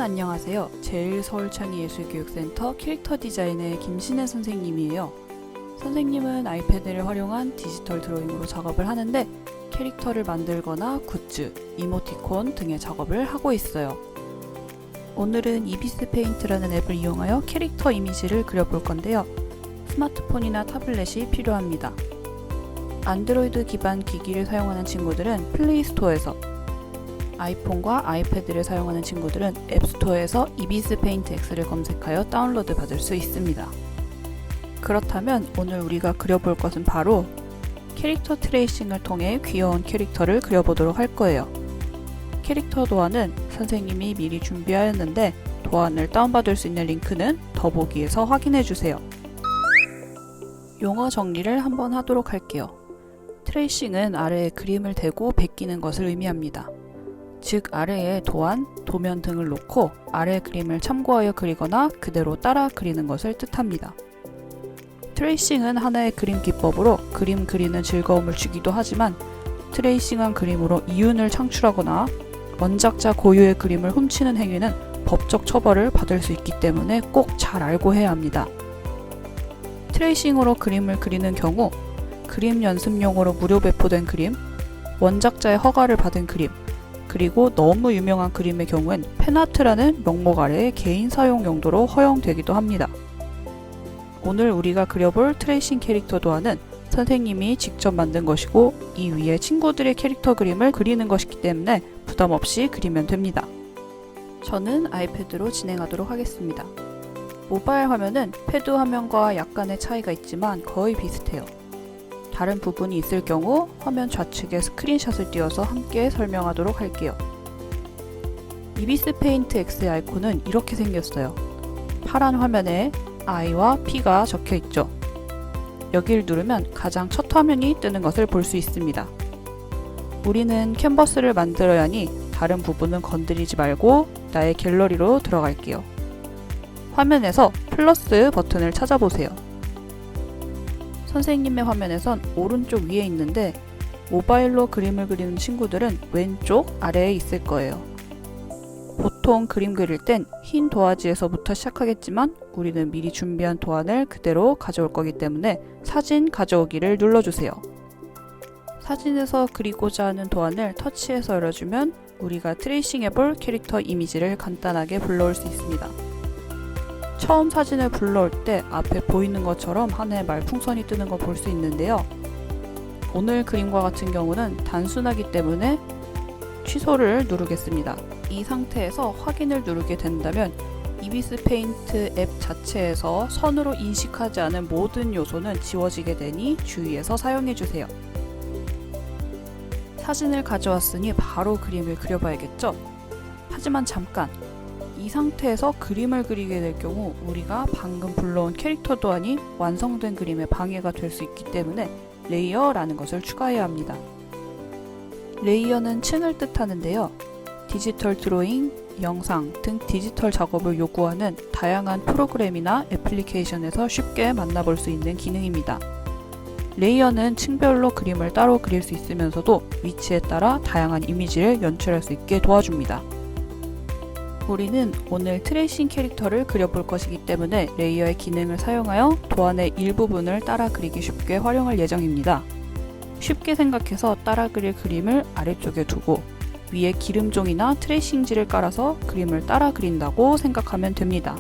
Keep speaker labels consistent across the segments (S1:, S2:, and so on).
S1: 안녕하세요. 제일서울창의예술교육센터 캐릭터 디자인의 김신혜 선생님이에요. 선생님은 아이패드를 활용한 디지털 드로잉으로 작업을 하는데 캐릭터를 만들거나 굿즈, 이모티콘 등의 작업을 하고 있어요. 오늘은 이비스 페인트라는 앱을 이용하여 캐릭터 이미지를 그려볼 건데요. 스마트폰이나 타블렛이 필요합니다. 안드로이드 기반 기기를 사용하는 친구들은 플레이스토어에서, 아이폰과 아이패드를 사용하는 친구들은 앱스토어에서 이비스 페인트 X를 검색하여 다운로드 받을 수 있습니다. 그렇다면 오늘 우리가 그려볼 것은 바로 캐릭터 트레이싱을 통해 귀여운 캐릭터를 그려보도록 할 거예요. 캐릭터 도안은 선생님이 미리 준비하였는데 도안을 다운받을 수 있는 링크는 더보기에서 확인해주세요. 용어 정리를 한번 하도록 할게요. 트레이싱은 아래에 그림을 대고 베끼는 것을 의미합니다. 즉 아래에 도안, 도면 등을 놓고 아래 그림을 참고하여 그리거나 그대로 따라 그리는 것을 뜻합니다. 트레이싱은 하나의 그림 기법으로 그림 그리는 즐거움을 주기도 하지만 트레이싱한 그림으로 이윤을 창출하거나 원작자 고유의 그림을 훔치는 행위는 법적 처벌을 받을 수 있기 때문에 꼭 잘 알고 해야 합니다. 트레이싱으로 그림을 그리는 경우 그림 연습용으로 무료 배포된 그림, 원작자의 허가를 받은 그림, 그리고 너무 유명한 그림의 경우엔 팬아트라는 명목 아래에 개인 사용 용도로 허용되기도 합니다. 오늘 우리가 그려볼 트레이싱 캐릭터 도안은 선생님이 직접 만든 것이고 이 위에 친구들의 캐릭터 그림을 그리는 것이기 때문에 부담 없이 그리면 됩니다. 저는 아이패드로 진행하도록 하겠습니다. 모바일 화면은 패드 화면과 약간의 차이가 있지만 거의 비슷해요. 다른 부분이 있을 경우 화면 좌측에 스크린샷을 띄워서 함께 설명하도록 할게요. 이비스 페인트 X의 아이콘은 이렇게 생겼어요. 파란 화면에 I와 P가 적혀 있죠. 여기를 누르면 가장 첫 화면이 뜨는 것을 볼 수 있습니다. 우리는 캔버스를 만들어야 하니 다른 부분은 건드리지 말고 나의 갤러리로 들어갈게요. 화면에서 플러스 버튼을 찾아보세요. 선생님의 화면에선 오른쪽 위에 있는데 모바일로 그림을 그리는 친구들은 왼쪽 아래에 있을 거예요. 보통 그림 그릴 땐 흰 도화지에서부터 시작하겠지만 우리는 미리 준비한 도안을 그대로 가져올 거기 때문에 사진 가져오기를 눌러주세요. 사진에서 그리고자 하는 도안을 터치해서 열어주면 우리가 트레이싱 해볼 캐릭터 이미지를 간단하게 불러올 수 있습니다. 처음 사진을 불러올 때 앞에 보이는 것처럼 하나의 말풍선이 뜨는 걸 볼 수 있는데요. 오늘 그림과 같은 경우는 단순하기 때문에 취소를 누르겠습니다. 이 상태에서 확인을 누르게 된다면 이비스 페인트 앱 자체에서 선으로 인식하지 않은 모든 요소는 지워지게 되니 주의해서 사용해주세요. 사진을 가져왔으니 바로 그림을 그려봐야겠죠? 하지만 잠깐! 이 상태에서 그림을 그리게 될 경우 우리가 방금 불러온 캐릭터 도안이 완성된 그림에 방해가 될 수 있기 때문에 레이어라는 것을 추가해야 합니다. 레이어는 층을 뜻하는데요. 디지털 드로잉, 영상 등 디지털 작업을 요구하는 다양한 프로그램이나 애플리케이션에서 쉽게 만나볼 수 있는 기능입니다. 레이어는 층별로 그림을 따로 그릴 수 있으면서도 위치에 따라 다양한 이미지를 연출할 수 있게 도와줍니다. 우리는 오늘 트레이싱 캐릭터를 그려볼 것이기 때문에 레이어의 기능을 사용하여 도안의 일부분을 따라 그리기 쉽게 활용할 예정입니다. 쉽게 생각해서 따라 그릴 그림을 아래쪽에 두고 위에 기름종이나 트레이싱지를 깔아서 그림을 따라 그린다고 생각하면 됩니다.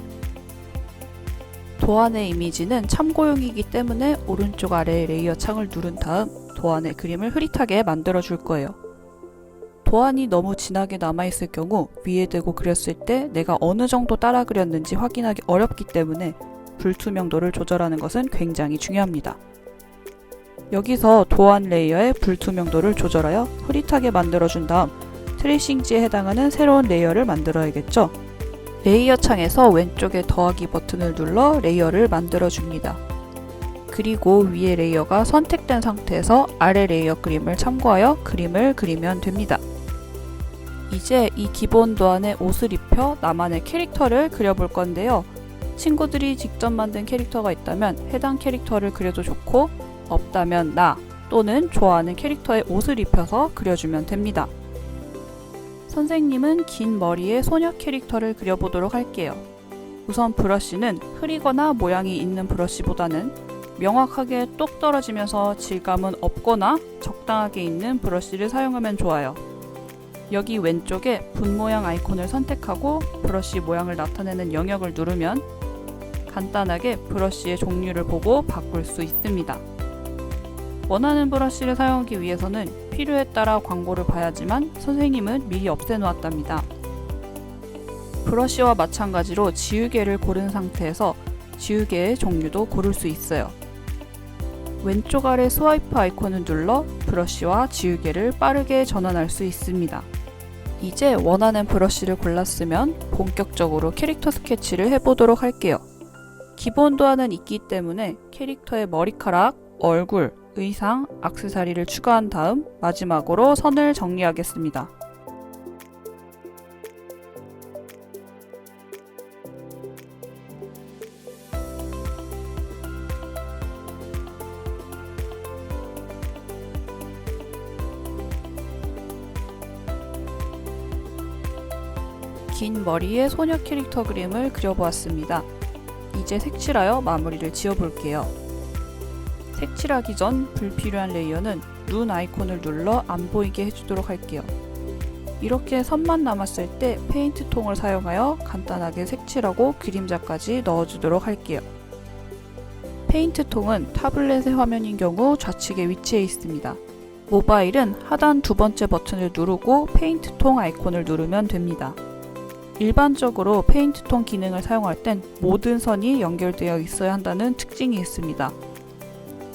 S1: 도안의 이미지는 참고용이기 때문에 오른쪽 아래의 레이어 창을 누른 다음 도안의 그림을 흐릿하게 만들어 줄 거예요. 도안이 너무 진하게 남아있을 경우 위에 대고 그렸을 때 내가 어느 정도 따라 그렸는지 확인하기 어렵기 때문에 불투명도를 조절하는 것은 굉장히 중요합니다. 여기서 도안 레이어의 불투명도를 조절하여 흐릿하게 만들어준 다음 트레이싱지에 해당하는 새로운 레이어를 만들어야겠죠? 레이어 창에서 왼쪽에 더하기 버튼을 눌러 레이어를 만들어줍니다. 그리고 위에 레이어가 선택된 상태에서 아래 레이어 그림을 참고하여 그림을 그리면 됩니다. 이제 이 기본 도안에 옷을 입혀 나만의 캐릭터를 그려볼 건데요. 친구들이 직접 만든 캐릭터가 있다면 해당 캐릭터를 그려도 좋고 없다면 나 또는 좋아하는 캐릭터의 옷을 입혀서 그려주면 됩니다. 선생님은 긴 머리의 소녀 캐릭터를 그려보도록 할게요. 우선 브러쉬는 흐리거나 모양이 있는 브러쉬보다는 명확하게 똑 떨어지면서 질감은 없거나 적당하게 있는 브러쉬를 사용하면 좋아요. 여기 왼쪽에 분 모양 아이콘을 선택하고 브러쉬 모양을 나타내는 영역을 누르면 간단하게 브러쉬의 종류를 보고 바꿀 수 있습니다. 원하는 브러쉬를 사용하기 위해서는 필요에 따라 광고를 봐야지만 선생님은 미리 없애놓았답니다. 브러쉬와 마찬가지로 지우개를 고른 상태에서 지우개의 종류도 고를 수 있어요. 왼쪽 아래 스와이프 아이콘을 눌러 브러쉬와 지우개를 빠르게 전환할 수 있습니다. 이제 원하는 브러쉬를 골랐으면 본격적으로 캐릭터 스케치를 해보도록 할게요. 기본 도안은 있기 때문에 캐릭터의 머리카락, 얼굴, 의상, 액세서리를 추가한 다음 마지막으로 선을 정리하겠습니다. 긴 머리의 소녀 캐릭터 그림을 그려보았습니다. 이제 색칠하여 마무리를 지어볼게요. 색칠하기 전 불필요한 레이어는 눈 아이콘을 눌러 안 보이게 해주도록 할게요. 이렇게 선만 남았을 때 페인트 통을 사용하여 간단하게 색칠하고 그림자까지 넣어주도록 할게요. 페인트 통은 타블렛의 화면인 경우 좌측에 위치해 있습니다. 모바일은 하단 두 번째 버튼을 누르고 페인트 통 아이콘을 누르면 됩니다. 일반적으로 페인트 통 기능을 사용할 땐 모든 선이 연결되어 있어야 한다는 특징이 있습니다.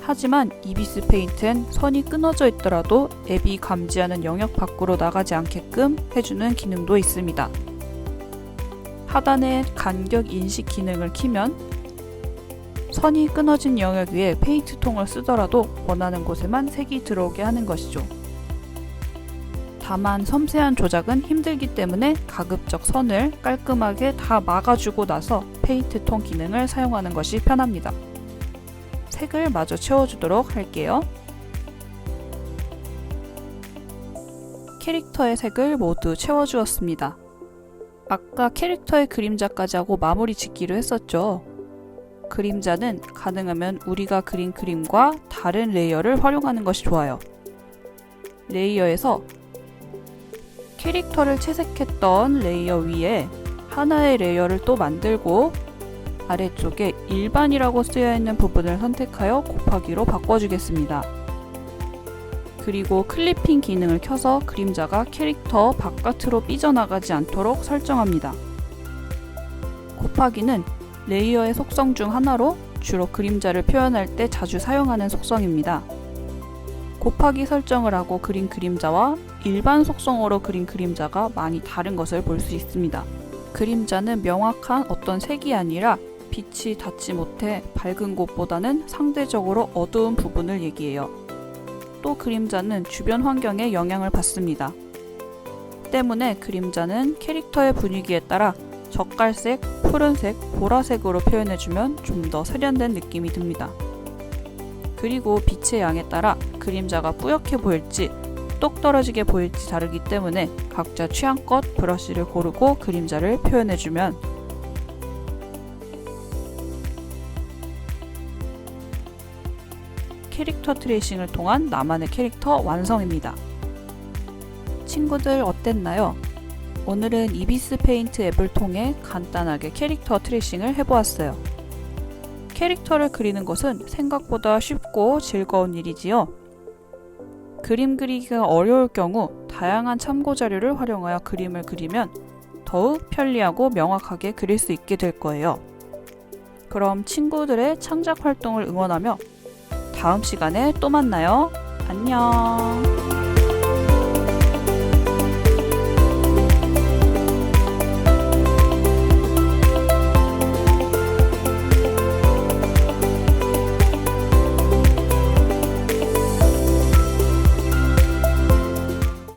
S1: 하지만 이비스 페인트엔 선이 끊어져 있더라도 앱이 감지하는 영역 밖으로 나가지 않게끔 해주는 기능도 있습니다. 하단의 간격 인식 기능을 키면 선이 끊어진 영역 위에 페인트 통을 쓰더라도 원하는 곳에만 색이 들어오게 하는 것이죠. 다만 섬세한 조작은 힘들기 때문에 가급적 선을 깔끔하게 다 막아주고 나서 페인트 통 기능을 사용하는 것이 편합니다. 색을 마저 채워주도록 할게요. 캐릭터의 색을 모두 채워주었습니다. 아까 캐릭터의 그림자까지 하고 마무리 짓기로 했었죠. 그림자는 가능하면 우리가 그린 그림과 다른 레이어를 활용하는 것이 좋아요. 레이어에서 캐릭터를 채색했던 레이어 위에 하나의 레이어를 또 만들고 아래쪽에 일반이라고 쓰여있는 부분을 선택하여 곱하기로 바꿔주겠습니다. 그리고 클리핑 기능을 켜서 그림자가 캐릭터 바깥으로 삐져나가지 않도록 설정합니다. 곱하기는 레이어의 속성 중 하나로 주로 그림자를 표현할 때 자주 사용하는 속성입니다. 곱하기 설정을 하고 그린 그림자와 일반 속성으로 그린 그림자가 많이 다른 것을 볼 수 있습니다. 그림자는 명확한 어떤 색이 아니라 빛이 닿지 못해 밝은 곳보다는 상대적으로 어두운 부분을 얘기해요. 또 그림자는 주변 환경에 영향을 받습니다. 때문에 그림자는 캐릭터의 분위기에 따라 젓갈색, 푸른색, 보라색으로 표현해주면 좀 더 세련된 느낌이 듭니다. 그리고 빛의 양에 따라 그림자가 뿌옇게 보일지 똑 떨어지게 보일지 다르기 때문에 각자 취향껏 브러쉬를 고르고 그림자를 표현해주면 캐릭터 트레이싱을 통한 나만의 캐릭터 완성입니다. 친구들 어땠나요? 오늘은 이비스 페인트 앱을 통해 간단하게 캐릭터 트레이싱을 해보았어요. 캐릭터를 그리는 것은 생각보다 쉽고 즐거운 일이지요. 그림 그리기가 어려울 경우 다양한 참고 자료를 활용하여 그림을 그리면 더욱 편리하고 명확하게 그릴 수 있게 될 거예요. 그럼 친구들의 창작 활동을 응원하며 다음 시간에 또 만나요. 안녕.